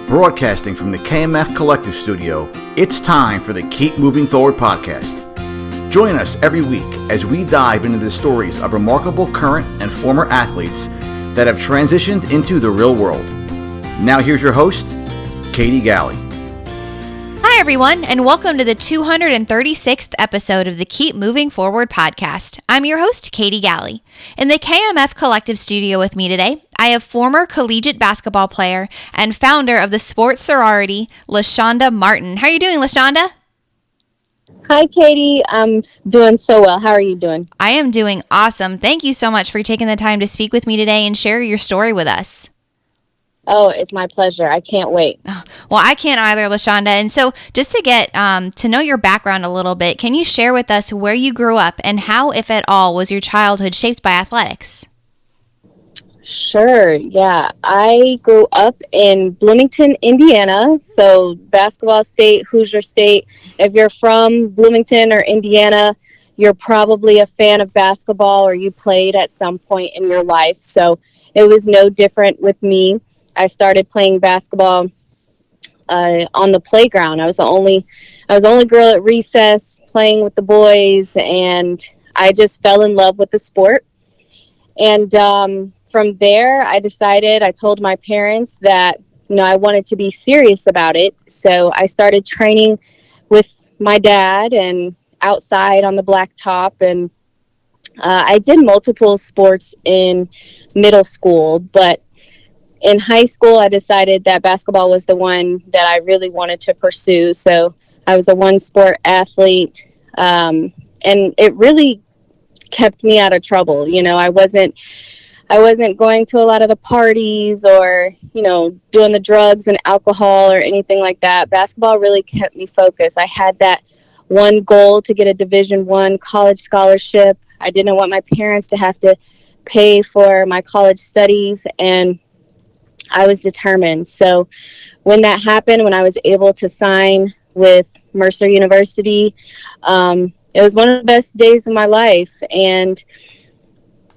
Broadcasting from the KMF Collective Studio, it's time for the Keep Moving Forward podcast. Join us every week as we dive into the stories of remarkable current and former athletes that have transitioned into the real world. Now here's your host, Katie Galley. Hi everyone, and welcome to the 236th episode of the Keep Moving Forward podcast. I'm your host, Katie Galley. In the KMF Collective Studio with me today, I have former collegiate basketball player and founder of the Sport Sorority, LeShonda Martin. How are you doing, LeShonda? Hi, Katie. I'm doing so well. How are you doing? I am doing awesome. Thank you so much for taking the time to speak with me today and share your story with us. Oh, it's my pleasure. I can't wait. Well, I can't either, LeShonda. And so just to get to know your background a little bit, can you share with us where you grew up and how, if at all, was your childhood shaped by athletics? Sure. Yeah. I grew up in Bloomington, Indiana. So basketball state, Hoosier State. If you're from Bloomington or Indiana, you're probably a fan of basketball or you played at some point in your life. So it was no different with me. I started playing basketball on the playground. I was the only girl at recess playing with the boys, and I just fell in love with the sport. And from there, I told my parents that I wanted to be serious about it. So I started training with my dad and outside on the blacktop, and I did multiple sports in middle school, but in high school, I decided that basketball was the one that I really wanted to pursue. So I was a one-sport athlete, and it really kept me out of trouble. I wasn't going to a lot of the parties or, doing the drugs and alcohol or anything like that. Basketball really kept me focused. I had that one goal to get a Division I college scholarship. I didn't want my parents to have to pay for my college studies, and I was determined. So when that happened, when I was able to sign with Mercer University, it was one of the best days of my life. And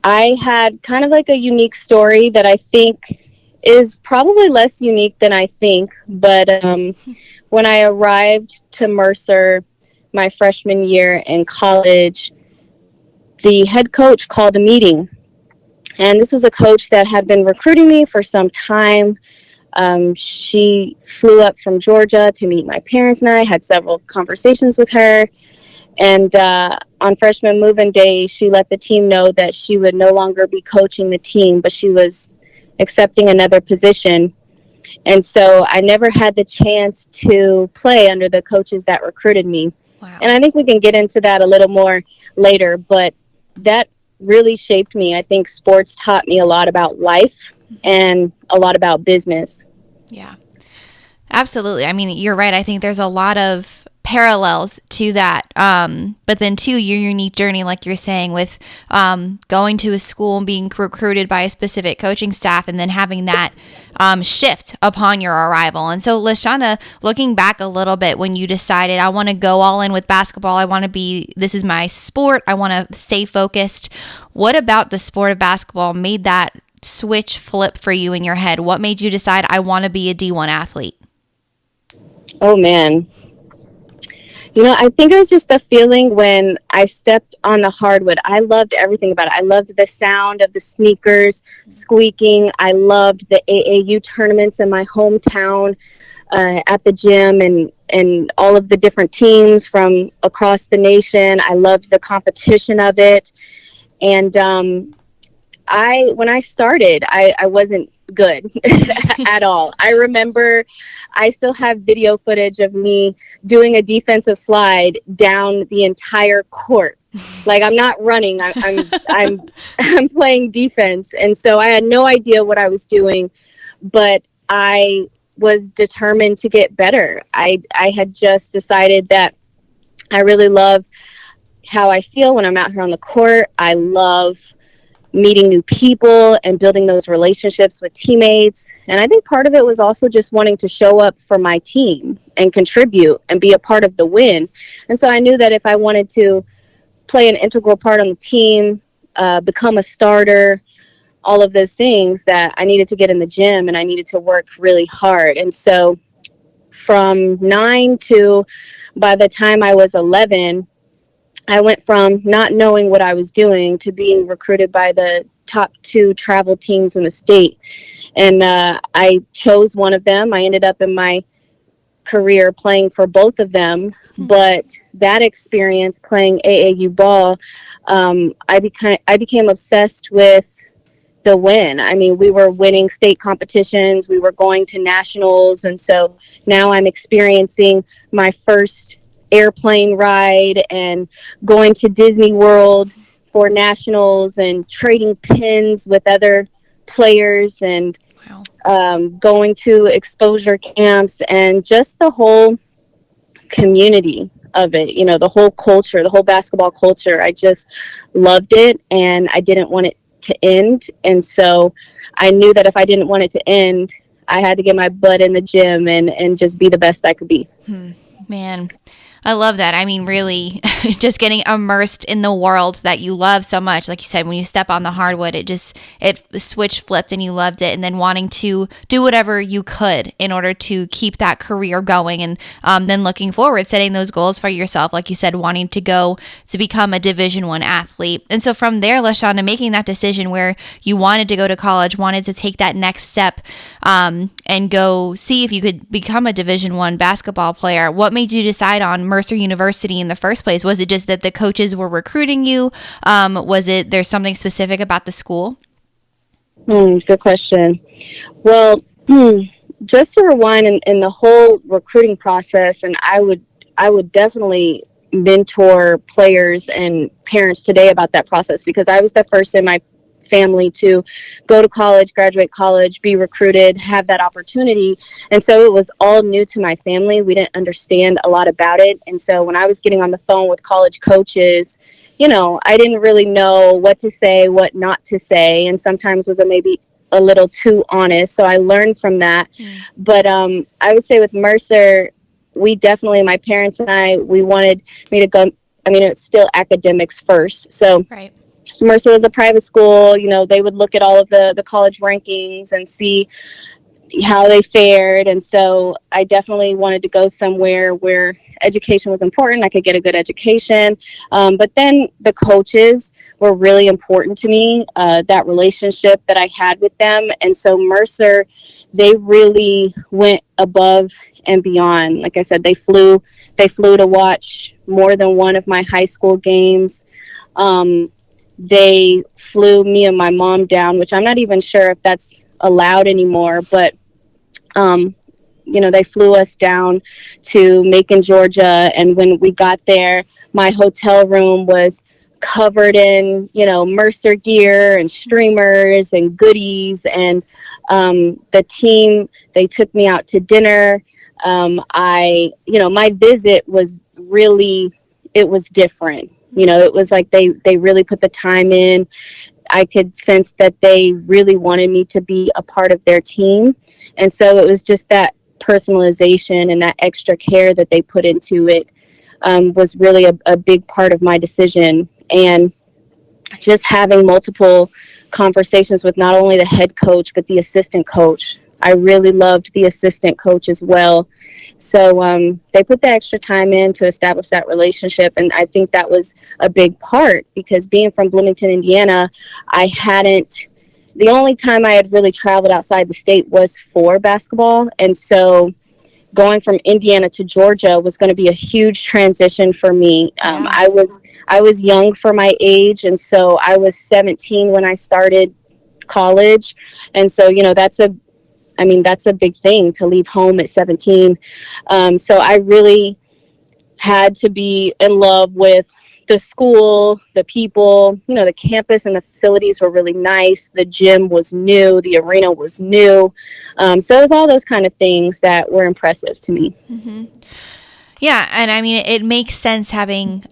I had kind of like a unique story that I think is probably less unique than I think. But when I arrived to Mercer my freshman year in college, the head coach called a meeting. And this was a coach that had been recruiting me for some time. She flew up from Georgia to meet my parents and I had several conversations with her. And on freshman move-in day, she let the team know that she would no longer be coaching the team, but she was accepting another position. And so I never had the chance to play under the coaches that recruited me. Wow. And I think we can get into that a little more later, but that really shaped me. I think sports taught me a lot about life and a lot about business. Yeah, absolutely. I mean, you're right. I think there's a lot of parallels to that. But then too, your unique journey, like you're saying, with going to a school and being recruited by a specific coaching staff and then having that shift upon your arrival. And so LeShonda, looking back a little bit when you decided, I want to go all in with basketball. This is my sport. I want to stay focused. What about the sport of basketball made that switch flip for you in your head? What made you decide I want to be a D1 athlete? Oh man. I think it was just the feeling when I stepped on the hardwood. I loved everything about it. I loved the sound of the sneakers squeaking. I loved the AAU tournaments in my hometown at the gym and all of the different teams from across the nation. I loved the competition of it. And when I started, I wasn't good at all. I remember I still have video footage of me doing a defensive slide down the entire court. Like, I'm not running, I'm playing defense. And so I had no idea what I was doing, but I was determined to get better. I had just decided that I really love how I feel when I'm out here on the court. I love meeting new people and building those relationships with teammates. And I think part of it was also just wanting to show up for my team and contribute and be a part of the win. And so I knew that if I wanted to play an integral part on the team, become a starter, all of those things, that I needed to get in the gym and I needed to work really hard. And so from 9 to by the time I was 11, I went from not knowing what I was doing to being recruited by the top 2 travel teams in the state. And I chose one of them. I ended up in my career playing for both of them. But that experience playing AAU ball, I became obsessed with the win. I mean, we were winning state competitions, we were going to nationals, and so now I'm experiencing my first airplane ride and going to Disney World for nationals and trading pins with other players and going to exposure camps and just the whole community of it, you know, the whole culture, the whole basketball culture. I just loved it and I didn't want it to end. And so I knew that if I didn't want it to end, I had to get my butt in the gym and just be the best I could be. Man, I love that. I mean, really, just getting immersed in the world that you love so much. Like you said, when you step on the hardwood, it the switch flipped and you loved it. And then wanting to do whatever you could in order to keep that career going. And then looking forward, setting those goals for yourself. Like you said, wanting to go to become a Division I athlete. And so from there, LeShonda, making that decision where you wanted to go to college, wanted to take that next step and go see if you could become a Division I basketball player. What made you decide on Mercer University in the first place? Was it just that the coaches were recruiting you? Was it there's something specific about the school? Good question. Well, just to rewind in the whole recruiting process, and I would definitely mentor players and parents today about that process, because I was the first in my family to go to college, graduate college, be recruited, have that opportunity. And so it was all new to my family. We didn't understand a lot about it. And so when I was getting on the phone with college coaches, you know, I didn't really know what to say, what not to say, and sometimes was maybe a little too honest. So I learned from that. But I would say with Mercer, we definitely, my parents and I, we wanted me to go. I mean, it's still academics first. So Right. Mercer was a private school. You know, they would look at all of the college rankings and see how they fared. And so I definitely wanted to go somewhere where education was important. I could get a good education. But then the coaches were really important to me, that relationship that I had with them. And so Mercer, they really went above and beyond. Like I said, they flew to watch more than one of my high school games. They flew me and my mom down, which I'm not even sure if that's allowed anymore, but you know, they flew us down to Macon, Georgia, and when we got there, my hotel room was covered in, you know, Mercer gear and streamers and goodies, and the team, they took me out to dinner. My visit was really, it was different. You know, it was like they really put the time in. I could sense that they really wanted me to be a part of their team. And so it was just that personalization and that extra care that they put into it was really a big part of my decision. And just having multiple conversations with not only the head coach, but the assistant coach. I really loved the assistant coach as well. So they put the extra time in to establish that relationship. And I think that was a big part, because being from Bloomington, Indiana, the only time I had really traveled outside the state was for basketball. And so going from Indiana to Georgia was going to be a huge transition for me. I was young for my age. And so I was 17 when I started college. And so, you know, that's a big thing to leave home at 17. So I really had to be in love with the school, the people, you know, the campus and the facilities were really nice. The gym was new. The arena was new. So it was all those kind of things that were impressive to me. Mm-hmm. Yeah. And I mean, it makes sense having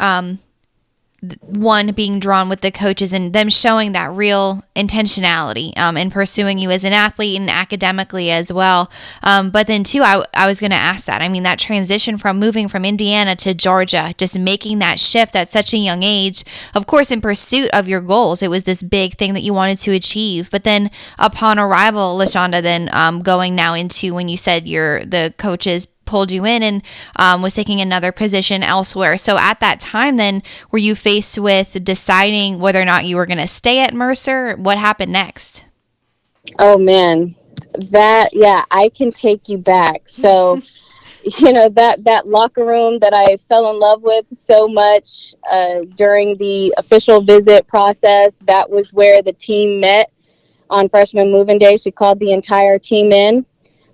one being drawn with the coaches and them showing that real intentionality in pursuing you as an athlete and academically as well. But then too, I was going to ask that. I mean, that transition from moving from Indiana to Georgia, just making that shift at such a young age, of course, in pursuit of your goals, it was this big thing that you wanted to achieve. But then upon arrival, LeShonda, then going now into when you said the coaches pulled you in and was taking another position elsewhere. So at that time, then, were you faced with deciding whether or not you were going to stay at Mercer? What happened next? Oh man, I can take you back. So, that locker room that I fell in love with so much during the official visit process, that was where the team met on freshman moving day. She called the entire team in,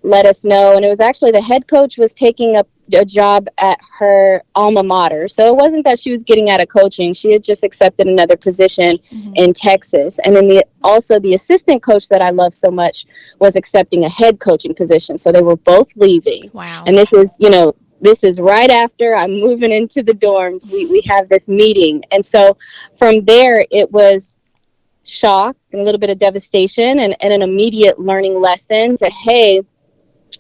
let us know. And it was actually the head coach was taking a job at her alma mater. So it wasn't that she was getting out of coaching. She had just accepted another position in Texas. And then also the assistant coach that I love so much was accepting a head coaching position. So they were both leaving. Wow. And this is right after I'm moving into the dorms. We have this meeting. And so from there, it was shock and a little bit of devastation and an immediate learning lesson to, hey,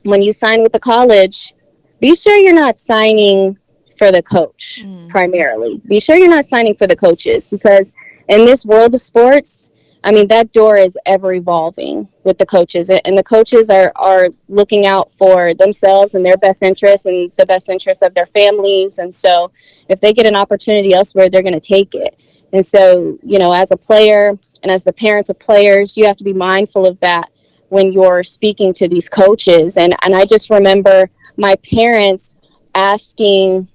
when you sign with the college, be sure you're not signing for the coach primarily. Be sure you're not signing for the coaches, because in this world of sports, I mean, that door is ever evolving with the coaches, and the coaches are looking out for themselves and their best interests and the best interests of their families. And so if they get an opportunity elsewhere, they're going to take it. And so, as a player and as the parents of players, you have to be mindful of that when you're speaking to these coaches. And I just remember my parents asking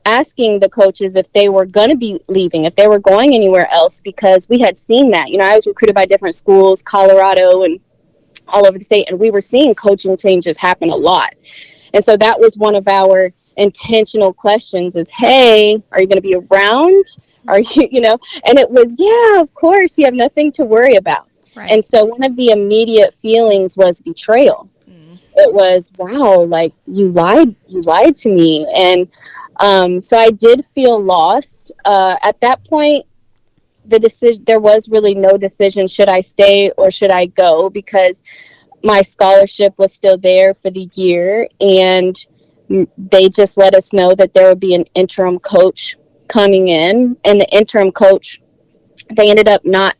the coaches if they were going to be leaving, if they were going anywhere else, because we had seen that. I was recruited by different schools, Colorado and all over the state, and we were seeing coaching changes happen a lot. And so that was one of our intentional questions is, hey, are you going to be around? Are you, and it was, yeah, of course, you have nothing to worry about. Right. And so one of the immediate feelings was betrayal. It was, wow, like you lied to me. And so I did feel lost. At that point, there was really no decision, should I stay or should I go, because my scholarship was still there for the year. And they just let us know that there would be an interim coach coming in. And the interim coach, they ended up not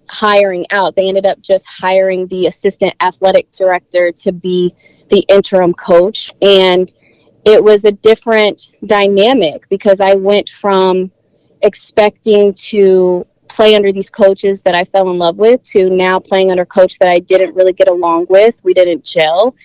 hiring out. They ended up just hiring the assistant athletic director to be the interim coach. And it was a different dynamic, because I went from expecting to play under these coaches that I fell in love with to now playing under a coach that I didn't really get along with. We didn't gel.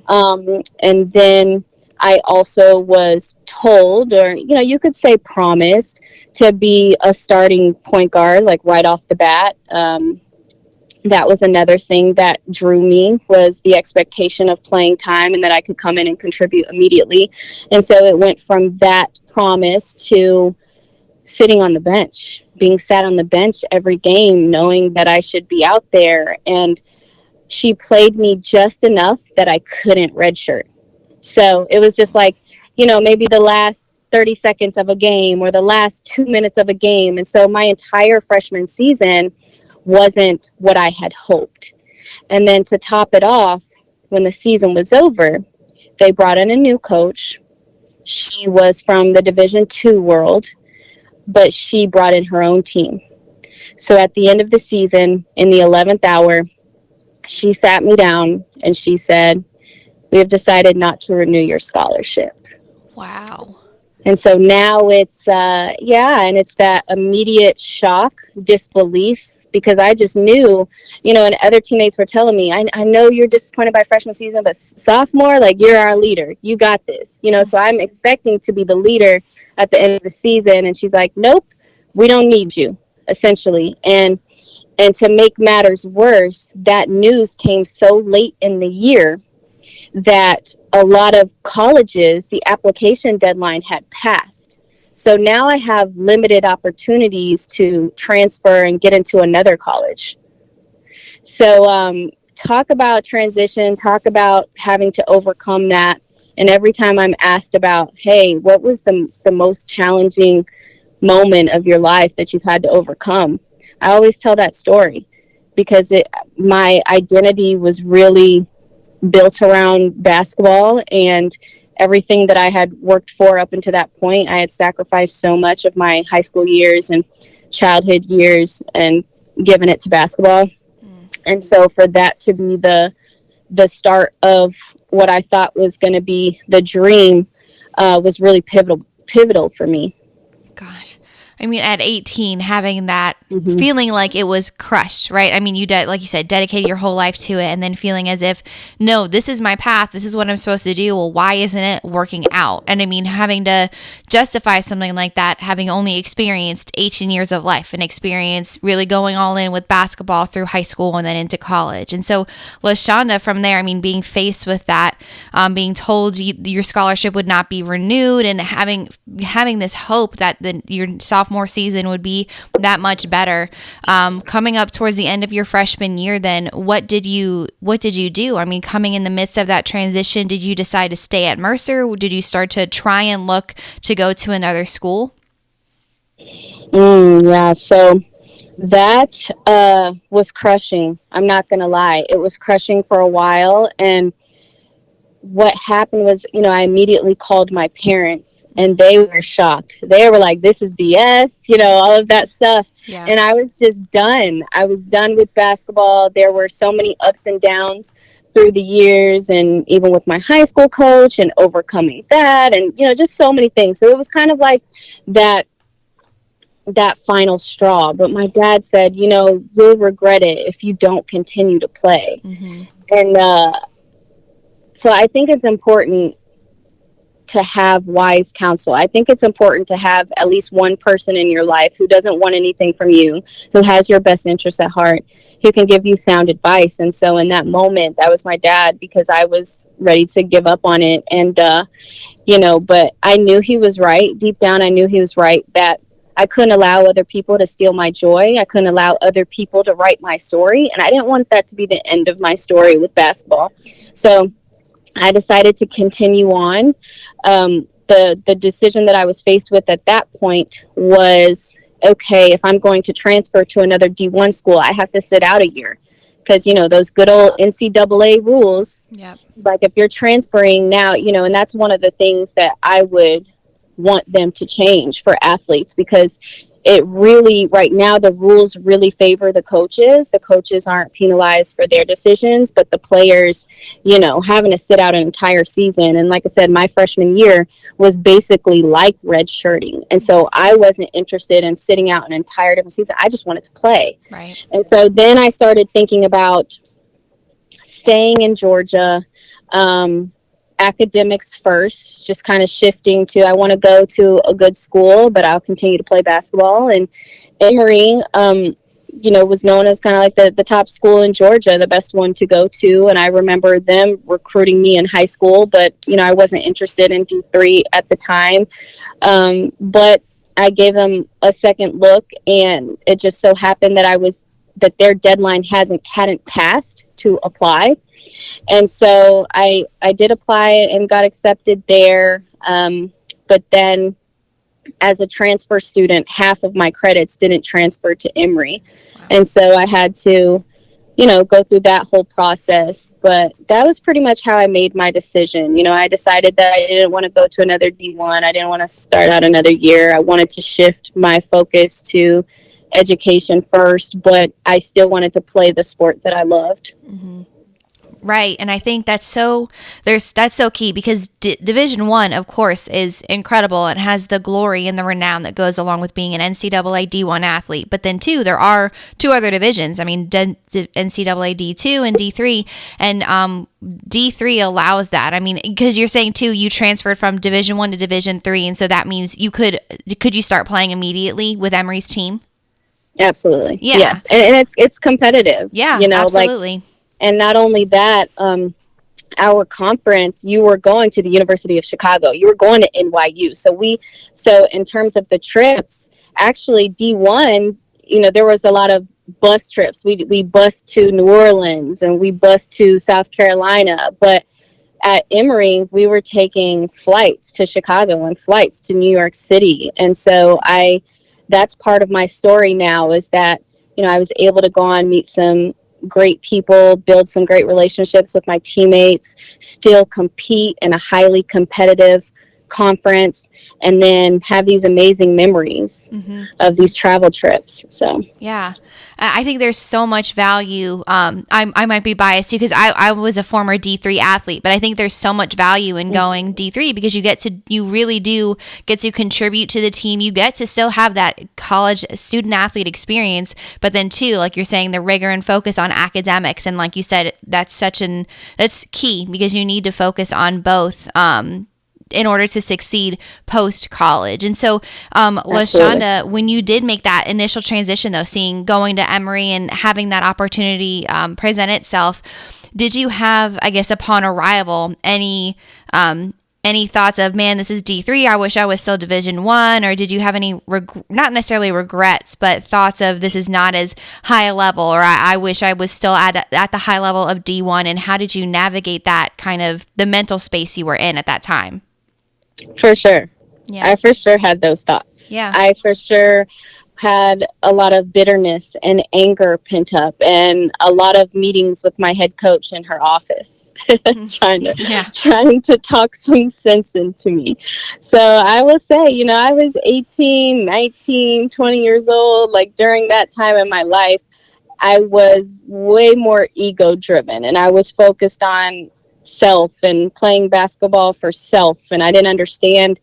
And then I also was told, or, you could say promised, to be a starting point guard, like right off the bat. That was another thing that drew me, was the expectation of playing time and that I could come in and contribute immediately. And so it went from that promise to sitting on the bench, being sat on the bench every game, knowing that I should be out there. And she played me just enough that I couldn't redshirt. So it was just like, maybe the last 30 seconds of a game or the last 2 minutes of a game. And so my entire freshman season wasn't what I had hoped. And then to top it off, when the season was over, they brought in a new coach. She was from the Division II world, but she brought in her own team. So at the end of the season, in the 11th hour, she sat me down and she said, "We have decided not to renew your scholarship." Wow. And so now it's, and it's that immediate shock, disbelief, because I just knew, and other teammates were telling me, I know you're disappointed by freshman season, but sophomore, like, you're our leader. You got this, so I'm expecting to be the leader at the end of the season. And she's like, nope, we don't need you, essentially. And to make matters worse, that news came so late in the year that a lot of colleges, the application deadline had passed. So now I have limited opportunities to transfer and get into another college. So talk about transition, talk about having to overcome that. And every time I'm asked about, hey, what was the most challenging moment of your life that you've had to overcome. I always tell that story because my identity was really built around basketball, and everything that I had worked for up until that point. I had sacrificed so much of my high school years and childhood years and given it to basketball. And so for that to be the start of what I thought was going to be the dream was really pivotal for me. Gosh. I mean, at 18, having that Mm-hmm. feeling like it was crushed, right? I mean, like you said, dedicated your whole life to it, and then feeling as if, no, this is my path. This is what I'm supposed to do. Well, why isn't it working out? And I mean, having to justify something like that, having only experienced 18 years of life and experience really going all in with basketball through high school and then into college. And so, LeShonda, from there, I mean, being faced with that, being told your scholarship would not be renewed, and having this hope that your sophomore season would be that much better. Coming up towards the end of your freshman year, then what did you do? I mean, coming in the midst of that transition, did you decide to stay at Mercer? Did you start to try and look to go to another school? Yeah, so that was crushing. I'm not going to lie. It was crushing for a while. And what happened was, I immediately called my parents, and they were shocked. They were like, this is BS, all of that stuff. Yeah. And I was just done. I was done with basketball. There were so many ups and downs through the years, and even with my high school coach and overcoming that, and, just so many things. So it was kind of like that final straw. But my dad said, you'll regret it if you don't continue to play. Mm-hmm. And so I think it's important to have wise counsel. I think it's important to have at least one person in your life who doesn't want anything from you, who has your best interests at heart, who can give you sound advice. And so in that moment, that was my dad, because I was ready to give up on it. And, but I knew he was right. Deep down, I knew he was right, that I couldn't allow other people to steal my joy. I couldn't allow other people to write my story. And I didn't want that to be the end of my story with basketball. So I decided to continue on. The decision that I was faced with at that point was, okay, if I'm going to transfer to another D1 school, I have to sit out a year. Because, those good old NCAA rules, Yep. It's like if you're transferring now, and that's one of the things that I would want them to change for athletes, because it really, right now, the rules really favor the coaches. The coaches aren't penalized for their decisions, but the players, having to sit out an entire season. And like I said, my freshman year was basically like redshirting. And so I wasn't interested in sitting out an entire different season. I just wanted to play. Right. And so then I started thinking about staying in Georgia, academics first, just kind of shifting to, I want to go to a good school, but I'll continue to play basketball. And Emory, was known as kind of like the top school in Georgia, the best one to go to. And I remember them recruiting me in high school, but, I wasn't interested in D3 at the time. But I gave them a second look, and it just so happened that their deadline hadn't passed to apply. And so I did apply and got accepted there. But then as a transfer student, half of my credits didn't transfer to Emory. Wow. And so I had to, go through that whole process. But that was pretty much how I made my decision. I decided that I didn't want to go to another D1. I didn't want to start out another year. I wanted to shift my focus to education first, but I still wanted to play the sport that I loved. Mm-hmm. Right. And I think that's so key, because Division I, of course, is incredible. It has the glory and the renown that goes along with being an NCAA D1 athlete. But then, too, there are two other divisions. I mean, NCAA D2 and D3. And D3 allows that. I mean, because you're saying, too, you transferred from Division I to Division III. And so that means could you start playing immediately with Emory's team? Absolutely. Yeah. Yes. And it's competitive. Yeah, absolutely. And not only that, our conference, you were going to the University of Chicago. You were going to NYU. So in terms of the trips, actually D1, there was a lot of bus trips. We bused to New Orleans and we bused to South Carolina. But at Emory, we were taking flights to Chicago and flights to New York City. And so I that's part of my story now, is that, I was able to go on, meet some great people, build some great relationships with my teammates, still compete in a highly competitive conference, and then have these amazing memories of these travel trips. So Yeah. I think there's so much value. I might be biased too, because I was a former D3 athlete, but I think there's so much value in going D3 because you really do get to contribute to the team. You get to still have that college student athlete experience, but then too, like you're saying, the rigor and focus on academics. And like you said, that's key because you need to focus on both, in order to succeed post college. And so, LeShonda, when you did make that initial transition, though, going to Emory and having that opportunity present itself, did you have, I guess, upon arrival, any thoughts of, man, this is D3, I wish I was still Division I, or did you have any not necessarily regrets, but thoughts of, this is not as high a level, or I wish I was still at the high level of D1? And how did you navigate that kind of the mental space you were in at that time? For sure. Yeah. I for sure had those thoughts. Yeah. I for sure had a lot of bitterness and anger pent up, and a lot of meetings with my head coach in her office trying to talk some sense into me. So I will say, I was 18, 19, 20 years old. Like, during that time in my life, I was way more ego driven, and I was focused on self and playing basketball for self, and I didn't understand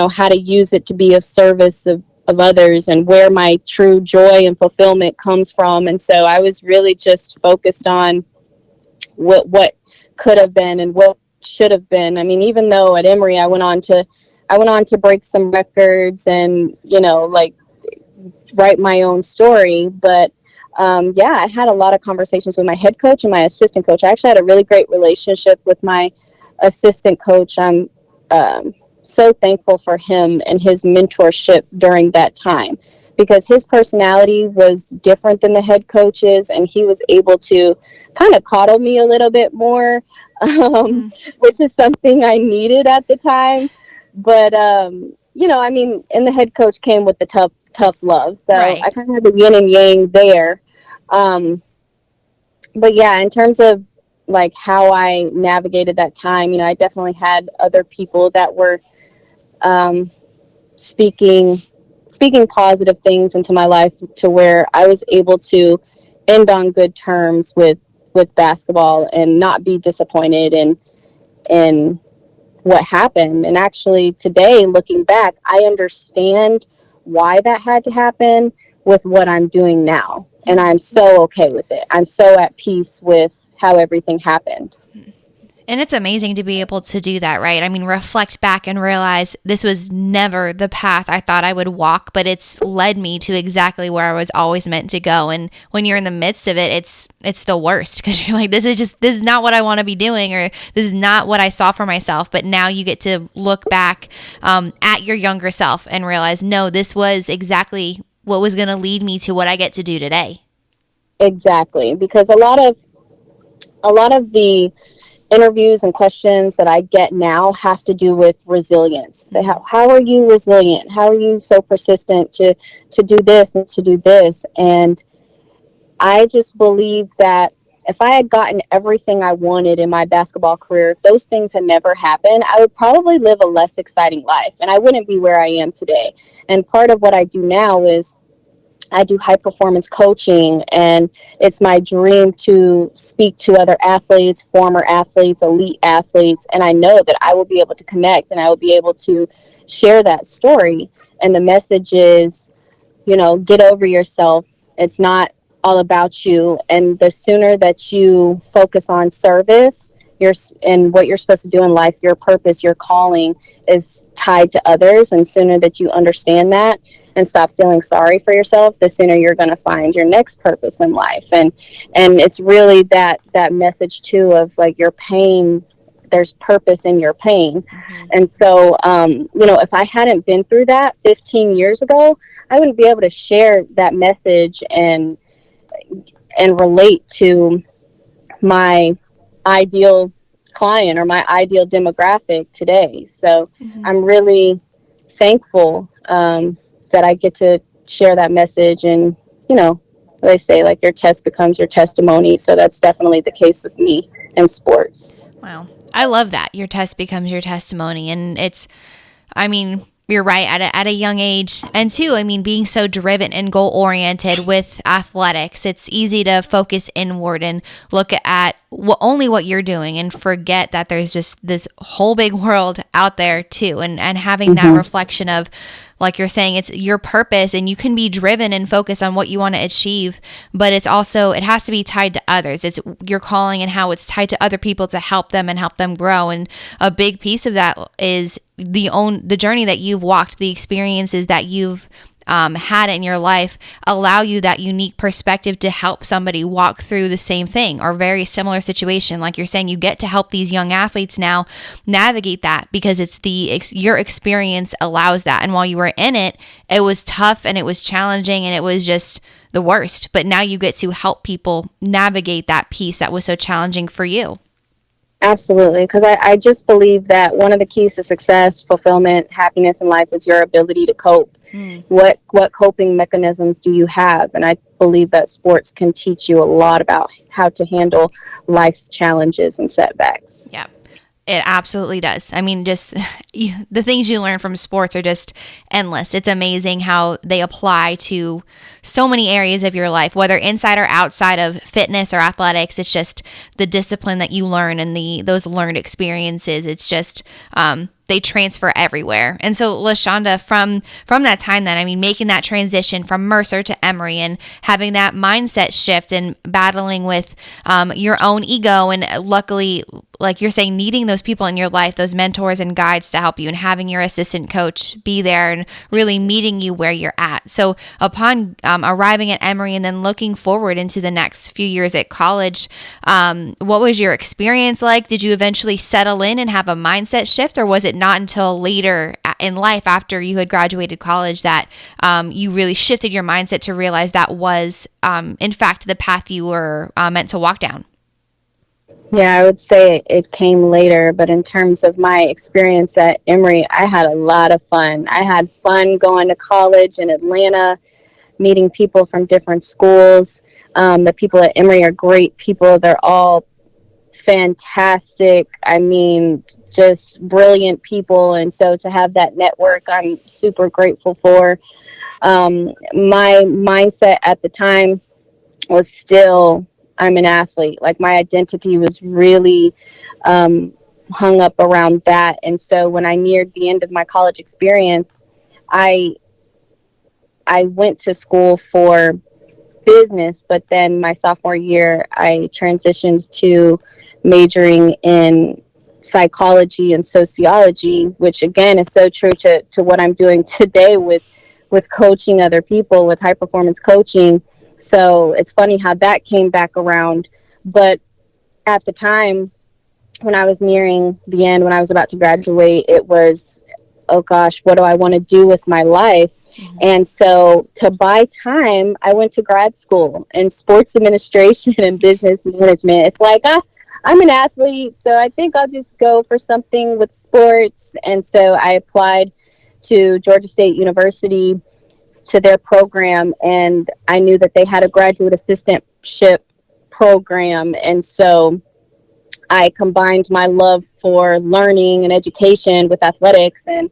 how to use it to be of service of others, and where my true joy and fulfillment comes from. And so I was really just focused on what could have been and what should have been. I mean, even though at Emory I went on to break some records and like write my own story, but I had a lot of conversations with my head coach and my assistant coach. I actually had a really great relationship with my assistant coach. I'm so thankful for him and his mentorship during that time, because his personality was different than the head coach's, and he was able to kind of coddle me a little bit more, which is something I needed at the time. But, I mean, and the head coach came with the tough love. So right. I kind of had the yin and yang there. But yeah, in terms of like how I navigated that time, I definitely had other people that were speaking positive things into my life, to where I was able to end on good terms with basketball and not be disappointed in what happened. And actually today, looking back, I understand why that had to happen with what I'm doing now. And I'm so okay with it. I'm so at peace with how everything happened. And it's amazing to be able to do that, right? I mean, reflect back and realize this was never the path I thought I would walk, but it's led me to exactly where I was always meant to go. And when you're in the midst of it, it's the worst, because you're like, this is not what I want to be doing, or this is not what I saw for myself. But now you get to look back at your younger self and realize, no, this was exactly what was going to lead me to what I get to do today. Exactly, because a lot of the interviews and questions that I get now have to do with resilience. They have, how are you resilient? How are you so persistent to do this and to do this? And I just believe that if I had gotten everything I wanted in my basketball career, if those things had never happened, I would probably live a less exciting life, and I wouldn't be where I am today. And part of what I do now is I do high performance coaching, and it's my dream to speak to other athletes, former athletes, elite athletes. And I know that I will be able to connect, and I will be able to share that story. And the message is, get over yourself. It's not all about you. And the sooner that you focus on service, and what you're supposed to do in life, your purpose, your calling is tied to others. And sooner that you understand that and stop feeling sorry for yourself, the sooner you're going to find your next purpose in life. And it's really that message too of like, your pain, there's purpose in your pain. Mm-hmm. And so, if I hadn't been through that 15 years ago, I wouldn't be able to share that message and relate to my ideal client or my ideal demographic today. So I'm really thankful that I get to share that message. And, you know, they say like your test becomes your testimony. So that's definitely the case with me in sports. Wow. I love that. Your test becomes your testimony. And it's, I mean, you're right, at a young age. And two, I mean, being so driven and goal oriented with athletics, it's easy to focus inward and look at only what you're doing and forget that there's just this whole big world out there too. And having that reflection of, like you're saying, it's your purpose, and you can be driven and focus on what you want to achieve, but it's also, it has to be tied to others. It's your calling and how it's tied to other people to help them and help them grow. And a big piece of that is the journey that you've walked, the experiences that you've had in your life allow you that unique perspective to help somebody walk through the same thing or very similar situation. Like you're saying, you get to help these young athletes now navigate that because it's your experience allows that. And while you were in it, it was tough and it was challenging and it was just the worst. But now you get to help people navigate that piece that was so challenging for you. Absolutely. Because I just believe that one of the keys to success, fulfillment, happiness in life is your ability to cope. What coping mechanisms do you have? And I believe that sports can teach you a lot about how to handle life's challenges and setbacks. Yeah. It absolutely does. I mean, just the things you learn from sports are just endless. It's amazing how they apply to so many areas of your life, whether inside or outside of fitness or athletics. It's just the discipline that you learn and those learned experiences. It's just they transfer everywhere. And so, LeShonda, from that time then, I mean, making that transition from Mercer to Emory and having that mindset shift and battling with your own ego, and luckily, like you're saying, needing those people in your life, those mentors and guides to help you, and having your assistant coach be there and really meeting you where you're at. So upon arriving at Emory and then looking forward into the next few years at college, what was your experience like? Did you eventually settle in and have a mindset shift, or was it not until later in life after you had graduated college that you really shifted your mindset to realize that was, in fact, the path you were meant to walk down? Yeah, I would say it came later, but in terms of my experience at Emory, I had a lot of fun. I had fun going to college in Atlanta, meeting people from different schools. The people at Emory are great people. They're all fantastic. I mean, just brilliant people. And so to have that network, I'm super grateful for. My mindset at the time was still, I'm an athlete. Like my identity was really hung up around that. And so when I neared the end of my college experience, I went to school for business, but then my sophomore year, I transitioned to majoring in psychology and sociology, which again is so true to what I'm doing today with coaching other people, with high performance coaching. So it's funny how that came back around. But at the time, when I was nearing the end, when I was about to graduate, it was, oh gosh, what do I want to do with my life? Mm-hmm. And so to buy time, I went to grad school in sports administration and business management. It's like, I'm an athlete, so I think I'll just go for something with sports. And so I applied to Georgia State University, to their program, and I knew that they had a graduate assistantship program. And so I combined my love for learning and education with athletics and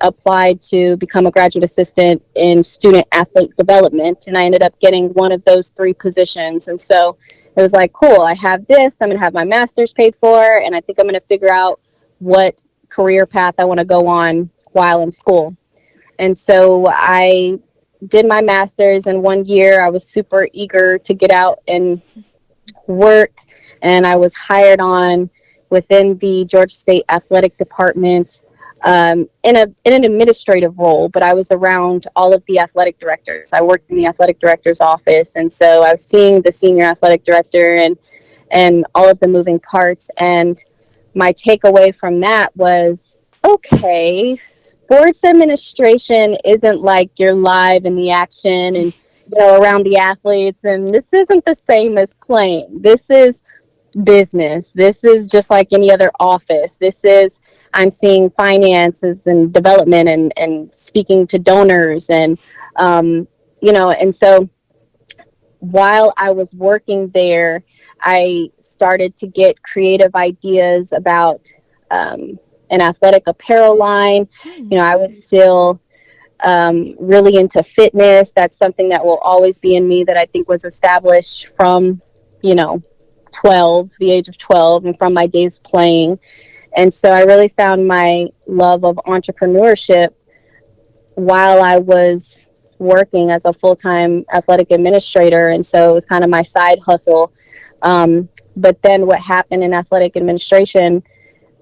applied to become a graduate assistant in student athlete development. And I ended up getting one of those three positions. And so it was like, cool, I have this, I'm going to have my master's paid for, and I think I'm going to figure out what career path I want to go on while in school. And so I did my master's in 1 year. I was super eager to get out and work, and I was hired on within the Georgia State Athletic Department in an administrative role, but I was around all of the athletic directors. I worked in the athletic director's office, and so I was seeing the senior athletic director and all of the moving parts. And my takeaway from that was, okay, sports administration isn't like you're live in the action and, you know, around the athletes, and this isn't the same as playing. This is business. This is just like any other office. This is I'm seeing finances and development and speaking to donors and, and so while I was working there, I started to get creative ideas about an athletic apparel line. I was still really into fitness. That's something that will always be in me that I think was established from, 12, the age of 12, and from my days playing. And so I really found my love of entrepreneurship while I was working as a full-time athletic administrator. And so it was kind of my side hustle. But then what happened in athletic administration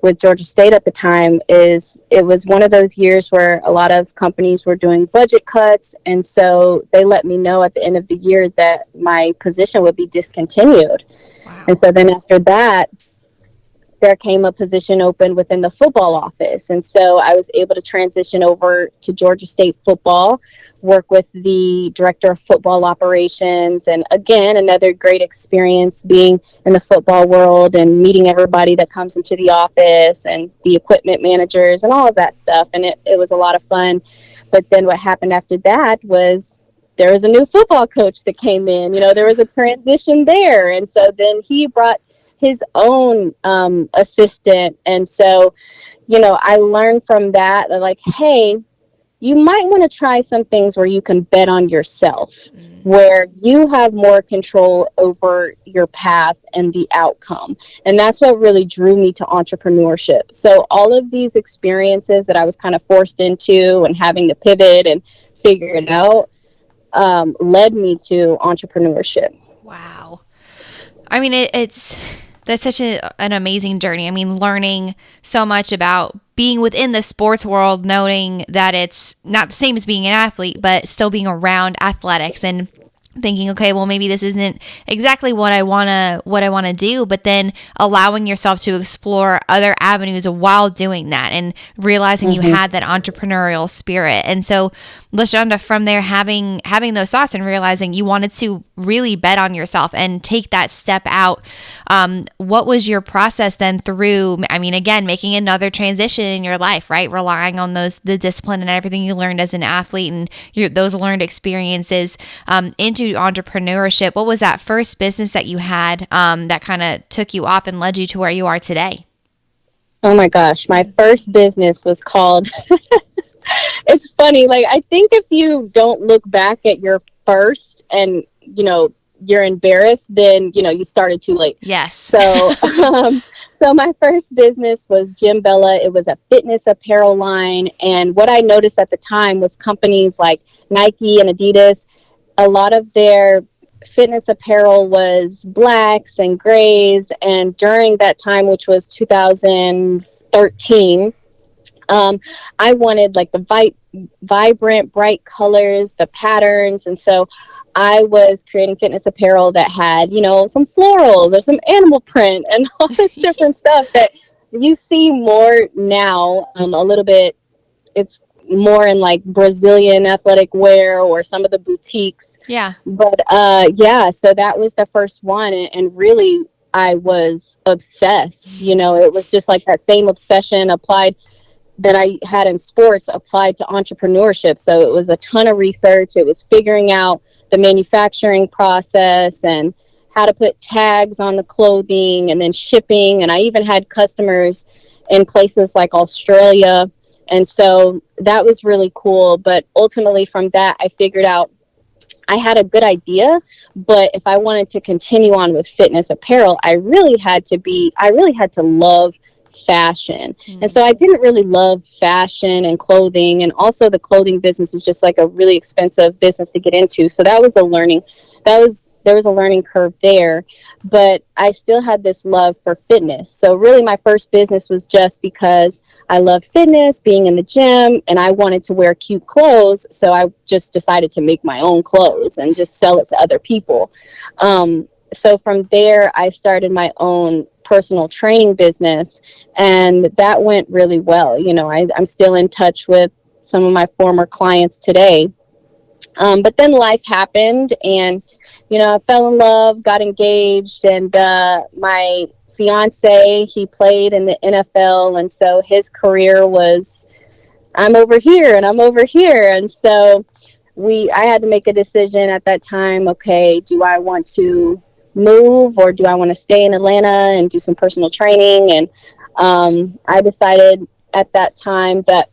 with Georgia State at the time is it was one of those years where a lot of companies were doing budget cuts. And so they let me know at the end of the year that my position would be discontinued. Wow. And so then after that, there came a position open within the football office. And so I was able to transition over to Georgia State football, work with the director of football operations. And again, another great experience being in the football world and meeting everybody that comes into the office and the equipment managers and all of that stuff. And it was a lot of fun. But then what happened after that was there was a new football coach that came in. There was a transition there. And so then he brought his own assistant. And so, I learned from that, like, hey, you might want to try some things where you can bet on yourself, where you have more control over your path and the outcome. And that's what really drew me to entrepreneurship. So all of these experiences that I was kind of forced into and having to pivot and figure it out led me to entrepreneurship. Wow. I mean, that's such an amazing journey. I mean, learning so much about being within the sports world, knowing that it's not the same as being an athlete, but still being around athletics and thinking, okay, well, maybe this isn't exactly what I want to do, but then allowing yourself to explore other avenues while doing that and realizing you had that entrepreneurial spirit. And so, LeShonda, from there, having those thoughts and realizing you wanted to really bet on yourself and take that step out, what was your process then through, I mean, again, making another transition in your life, right? Relying on the discipline and everything you learned as an athlete and those learned experiences into entrepreneurship. What was that first business that you had that kind of took you off and led you to where you are today? Oh my gosh, my first business was called it's funny, like I think if you don't look back at your first and you're embarrassed, then you started too late. Yes. So so my first business was Gym Bella. It was a fitness apparel line, and what I noticed at the time was companies like Nike and Adidas, a lot of their fitness apparel was blacks and grays. And during that time, which was 2013, I wanted like the vibrant, bright colors, the patterns. And so I was creating fitness apparel that had, some florals or some animal print and all this different stuff that you see more now, a little bit. It's more in like Brazilian athletic wear or some of the boutiques. Yeah. But so that was the first one. And really, I was obsessed. It was just like that same obsession applied that I had in sports applied to entrepreneurship. So it was a ton of research. It was figuring out the manufacturing process and how to put tags on the clothing and then shipping. And I even had customers in places like Australia. And so that was really cool. But ultimately from that, I figured out I had a good idea, but if I wanted to continue on with fitness apparel, I really had to love fashion. And so I didn't really love fashion and clothing. And also the clothing business is just like a really expensive business to get into. So there was a learning curve there, but I still had this love for fitness. So really my first business was just because I loved fitness, being in the gym, and I wanted to wear cute clothes. So I just decided to make my own clothes and just sell it to other people. So from there, I started my own personal training business, and that went really well. I'm still in touch with some of my former clients today. But then life happened, and I fell in love, got engaged, and my fiance, he played in the NFL, and so his career was, I'm over here and I'm over here. And so I had to make a decision at that time. Okay, do I want to move, or do I want to stay in Atlanta and do some personal training? And I decided at that time that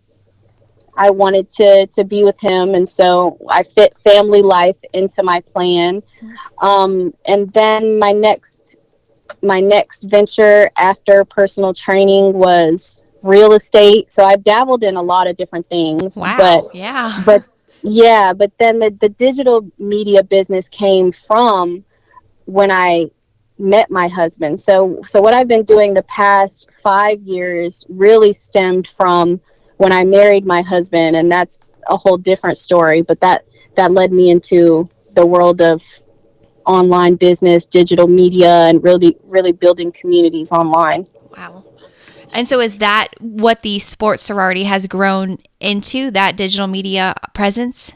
I wanted to be with him. And so I fit family life into my plan. And then my next venture after personal training was real estate. So I've dabbled in a lot of different things. Wow. Yeah. But then the digital media business came from when I met my husband. So what I've been doing the past 5 years really stemmed from when I married my husband, and that's a whole different story, but that led me into the world of online business, digital media, and really building communities online. Wow. And so is that what the Sport Sorority has grown into, that digital media presence?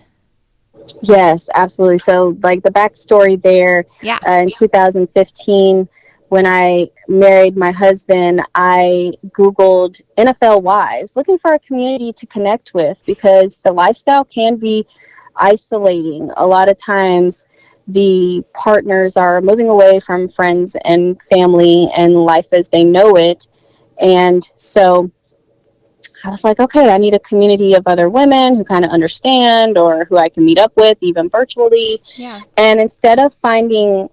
Yes, absolutely. So like the backstory there, in 2015, when I married my husband, I Googled NFL wives, looking for a community to connect with, because the lifestyle can be isolating. A lot of times the partners are moving away from friends and family and life as they know it. And so I was like, okay, I need a community of other women who kind of understand, or who I can meet up with, even virtually. Yeah. And instead of finding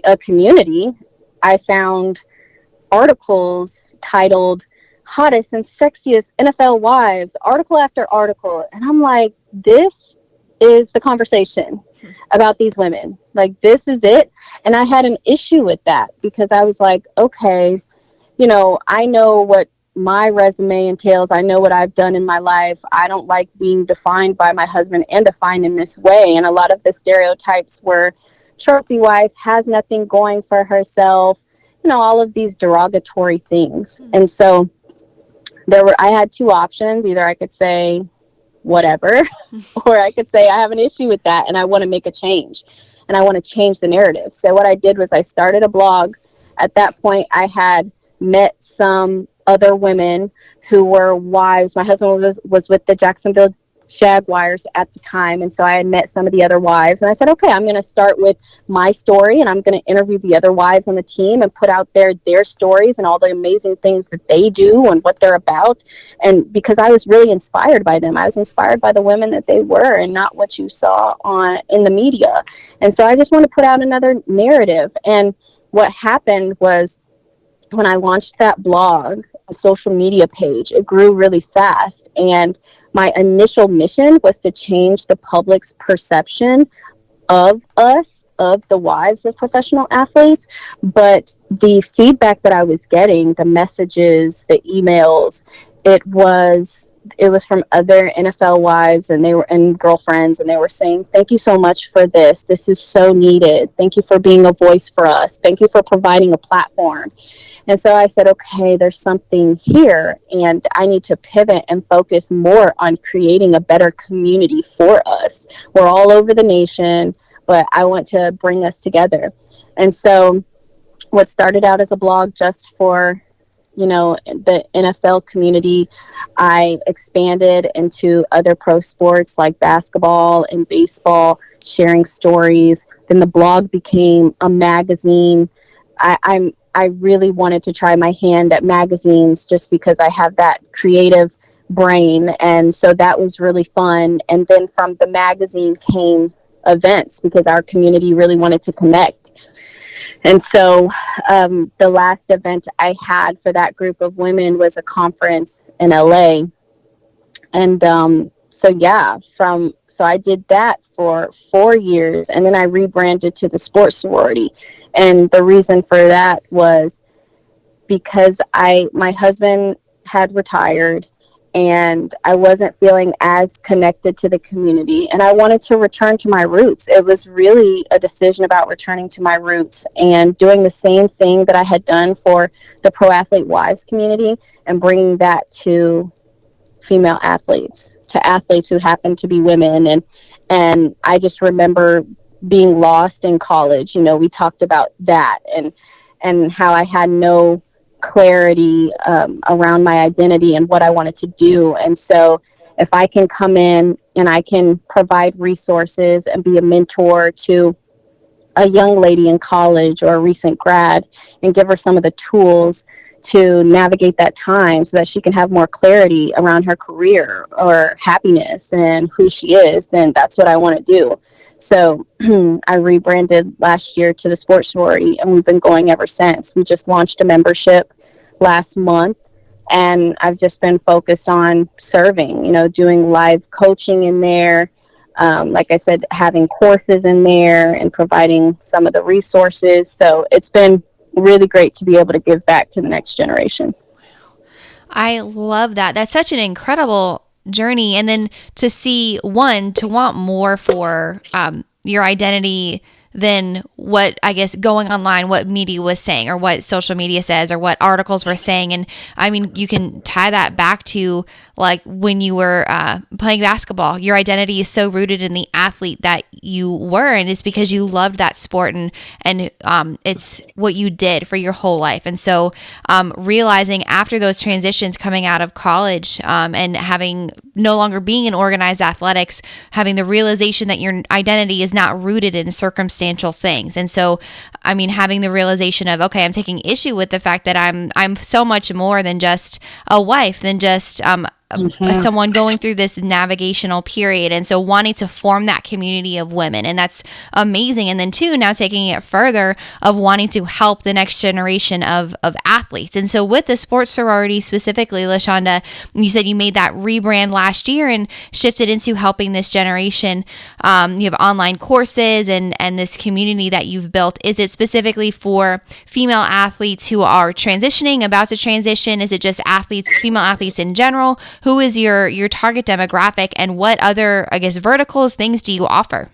a community, I found articles titled hottest and sexiest NFL wives, article after article. And I'm like, this is the conversation about these women. Like, this is it. And I had an issue with that, because I was like, okay, I know what my resume entails. I know what I've done in my life. I don't like being defined by my husband and defined in this way. And a lot of the stereotypes were trophy wife, has nothing going for herself, all of these derogatory things. And so I had two options. Either I could say whatever, or I could say I have an issue with that and I want to make a change, and I want to change the narrative. So what I did was I started a blog. At that point, I had met some other women who were wives. My husband was with the Jacksonville Jaguars at the time, and so I had met some of the other wives, and I said, okay, I'm going to start with my story, and I'm going to interview the other wives on the team and put out their stories and all the amazing things that they do and what they're about. And because I was really inspired by them, I was inspired by the women that they were, and not what you saw in the media. And so I just want to put out another narrative. And what happened was, when I launched that blog, a social media page, it grew really fast. And my initial mission was to change the public's perception of us, of the wives of professional athletes. But the feedback that I was getting, the messages, the emails, it was from other NFL wives, and they were, and girlfriends, and they were saying, thank you so much for this. This is so needed. Thank you for being a voice for us. Thank you for providing a platform. And so I said, okay, there's something here, and I need to pivot and focus more on creating a better community for us. We're all over the nation, but I want to bring us together. And so what started out as a blog just for the NFL community, I expanded into other pro sports like basketball and baseball, sharing stories. Then the blog became a magazine. I really wanted to try my hand at magazines, just because I have that creative brain. And so that was really fun. And then from the magazine came events, because our community really wanted to connect. And so the last event I had for that group of women was a conference in LA. And so I did that for 4 years, and then I rebranded to the Sport Sorority. And the reason for that was because my husband had retired, and I wasn't feeling as connected to the community, and I wanted to return to my roots. It was really a decision about returning to my roots and doing the same thing that I had done for the pro athlete wives community, and bringing that to female athletes, to athletes who happen to be women. And I just remember being lost in college. We talked about that, and how I had no clarity around my identity and what I wanted to do. And so if I can come in and I can provide resources and be a mentor to a young lady in college or a recent grad and give her some of the tools to navigate that time so that she can have more clarity around her career or happiness and who she is, then that's what I want to do. So I rebranded last year to the Sport Sorority, and we've been going ever since. We just launched a membership last month, and I've just been focused on serving, doing live coaching in there. Like I said, having courses in there and providing some of the resources. So it's been really great to be able to give back to the next generation. I love that. That's such an incredible journey. And then to see, to want more for your identity than what, I guess, going online, what media was saying or what social media says or what articles were saying. And I mean, you can tie that back to like when you were playing basketball. Your identity is so rooted in the athlete that you were, and it's because you loved that sport and it's what you did for your whole life. And so realizing after those transitions coming out of college and having no longer being in organized athletics, having the realization that your identity is not rooted in circumstantial things. And so, I mean, having the realization of, okay, I'm taking issue with the fact that I'm so much more than just a wife, than just someone going through this navigational period. And so wanting to form that community of women, and that's amazing. And then two, now taking it further of wanting to help the next generation of athletes. And so with the Sport Sorority specifically, LeShonda, you said you made that rebrand last year and shifted into helping this generation. You have online courses and this community that you've built. Is it specifically for female athletes who are transitioning, about to transition? Is it just athletes, female athletes in general? Who is your target demographic, and what other, I guess, verticals, things do you offer?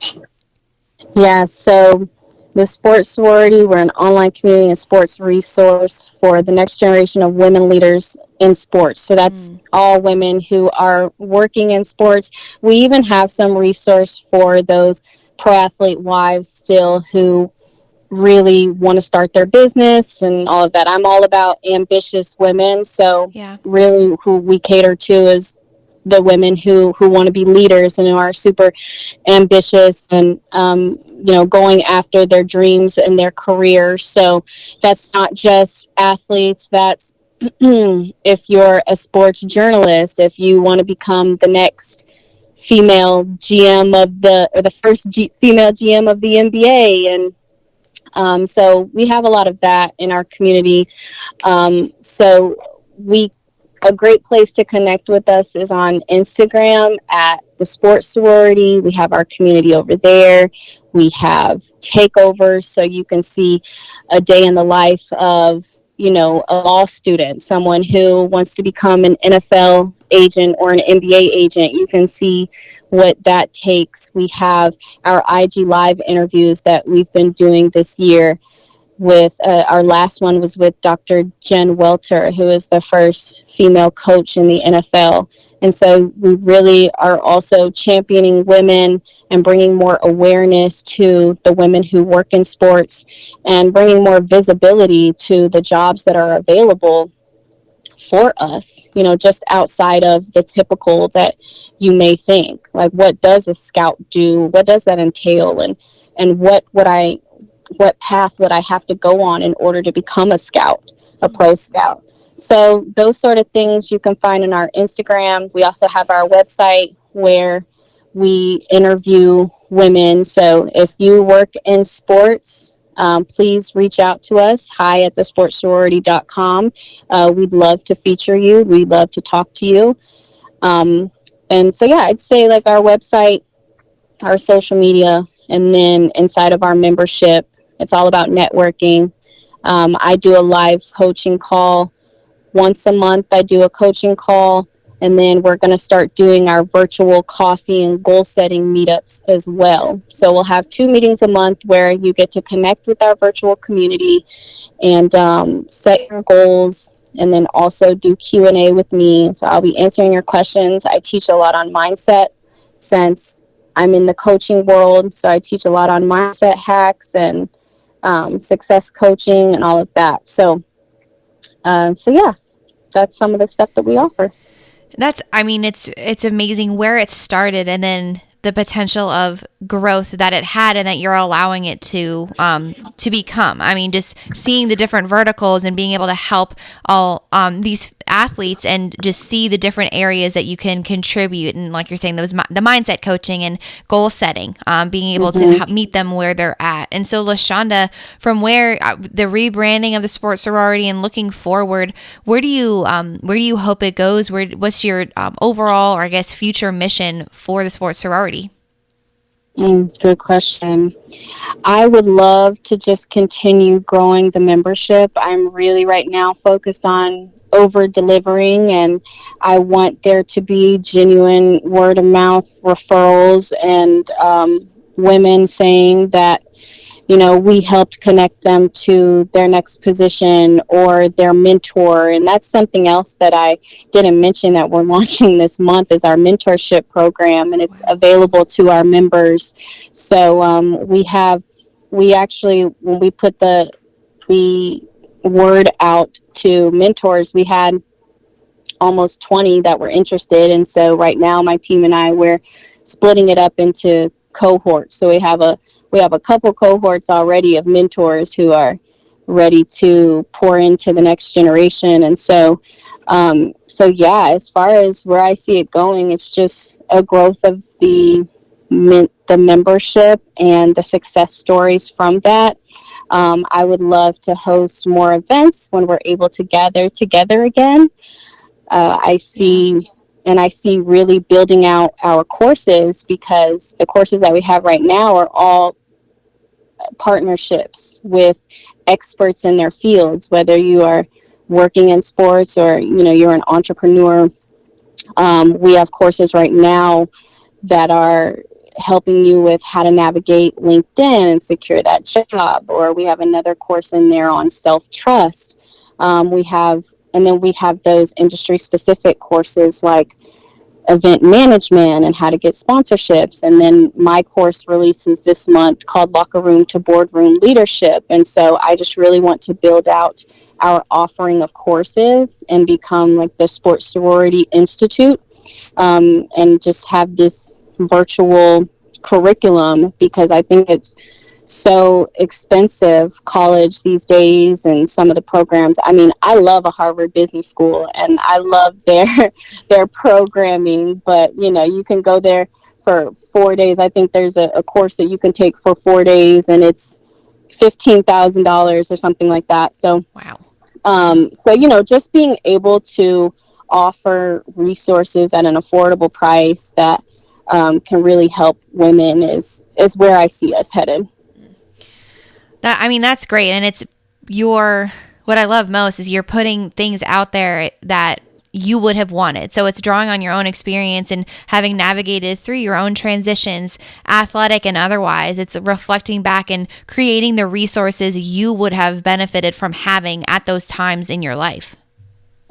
Yeah, so the Sports Sorority, we're an online community and sports resource for the next generation of women leaders in sports. So that's all women who are working in sports. We even have some resource for those pro athlete wives still who really want to start their business and all of that. I'm all about ambitious women. So really who we cater to is the women who want to be leaders and who are super ambitious and, going after their dreams and their careers. So that's not just athletes. That's if you're a sports journalist, if you want to become the next female GM or the first female GM of the NBA. And so we have a lot of that in our community. So a great place to connect with us is on Instagram at the Sport Sorority. We have our community over there. We have takeovers, so you can see a day in the life of, a law student, someone who wants to become an NFL agent or an NBA agent. You can see what that takes. We have our IG Live interviews that we've been doing this year with our last one was with Dr. Jen Welter, who is the first female coach in the NFL. And so we really are also championing women and bringing more awareness to the women who work in sports and bringing more visibility to the jobs that are available for us, just outside of the typical that you may think. Like, what does a scout do? What does that entail? And what path would I have to go on in order to become a scout, a pro scout? So those sort of things you can find on our Instagram. We also have our website where we interview women. So if you work in sports, please reach out to us, hi@thesportsorority.com. We'd love to feature you. We'd love to talk to you. And so, I'd say like our website, our social media, and then inside of our membership, it's all about networking. I do a live coaching call once a month. I do a coaching call, and then we're going to start doing our virtual coffee and goal setting meetups as well. So we'll have 2 meetings a month where you get to connect with our virtual community and set your goals, and then also do Q&A with me. So I'll be answering your questions. I teach a lot on mindset since I'm in the coaching world. So I teach a lot on mindset hacks and success coaching, and all of that. So yeah, that's some of the stuff that we offer. It's amazing where it started and then the potential of growth that it had and that you're allowing it to become. I mean, just seeing the different verticals and being able to help all these athletes and just see the different areas that you can contribute. And like you're saying, the mindset coaching and goal setting, being able to meet them where they're at. And so LeShonda, from where the rebranding of the Sport Sorority and looking forward, where do you hope it goes? What's your overall, or I guess, future mission for the Sport Sorority? Good question. I would love to just continue growing the membership. I'm really right now focused on over delivering, and I want there to be genuine word of mouth referrals and women saying that, we helped connect them to their next position or their mentor. And that's something else that I didn't mention that we're launching this month is our mentorship program, and it's available to our members. So we actually, when we put the word out to mentors, we had almost 20 that were interested. And so right now my team and I, we're splitting it up into cohorts. So we have a couple cohorts already of mentors who are ready to pour into the next generation. And so yeah, as far as where I see it going, it's just a growth of the membership and the success stories from that. I would love to host more events when we're able to gather together again. I see really building out our courses, because the courses that we have right now are all partnerships with experts in their fields, whether you are working in sports or, you're an entrepreneur. We have courses right now that are helping you with how to navigate LinkedIn and secure that job, or we have another course in there on self-trust. We have those industry specific courses like event management and how to get sponsorships. And then my course releases this month called Locker Room to Boardroom Leadership. And so I just really want to build out our offering of courses and become like the Sport Sorority Institute, and just have this virtual curriculum, because I think it's so expensive, college these days, and some of the programs. I mean, I love a Harvard Business School and I love their programming, but you can go there for 4 days. I think there's a course that you can take for 4 days and it's $15,000 or something like that. So wow. So just being able to offer resources at an affordable price that can really help women is where I see us headed. That's great. And what I love most is you're putting things out there that you would have wanted. So it's drawing on your own experience and having navigated through your own transitions, athletic and otherwise. It's reflecting back and creating the resources you would have benefited from having at those times in your life.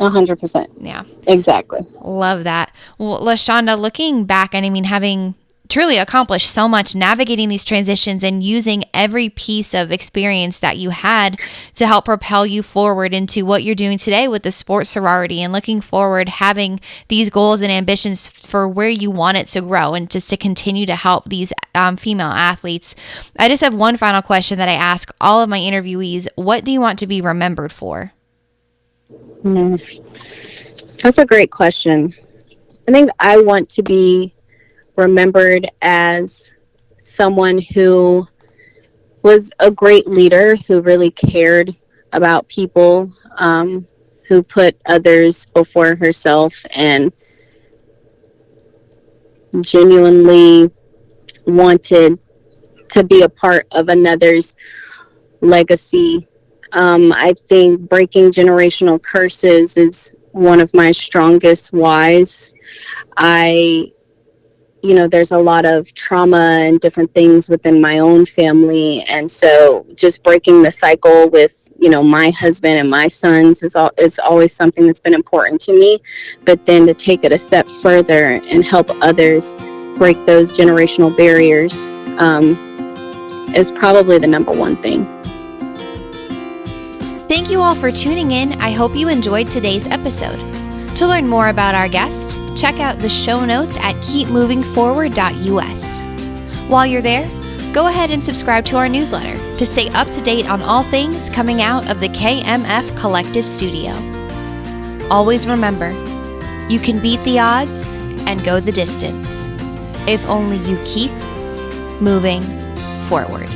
100%. Yeah. Exactly. Love that. Well, LeShonda, looking back, and having truly accomplished so much, navigating these transitions and using every piece of experience that you had to help propel you forward into what you're doing today with the Sport Sorority, and looking forward, having these goals and ambitions for where you want it to grow and just to continue to help these female athletes. I just have one final question that I ask all of my interviewees. What do you want to be remembered for? That's a great question. I think I want to be remembered as someone who was a great leader, who really cared about people, who put others before herself and genuinely wanted to be a part of another's legacy. I think breaking generational curses is one of my strongest whys. There's a lot of trauma and different things within my own family. And so just breaking the cycle with, my husband and my sons is always something that's been important to me. But then to take it a step further and help others break those generational barriers is probably the number one thing. Thank you all for tuning in. I hope you enjoyed today's episode. To learn more about our guest, check out the show notes at keepmovingforward.us. While you're there, go ahead and subscribe to our newsletter to stay up to date on all things coming out of the KMF Collective Studio. Always remember, you can beat the odds and go the distance if only you keep moving forward.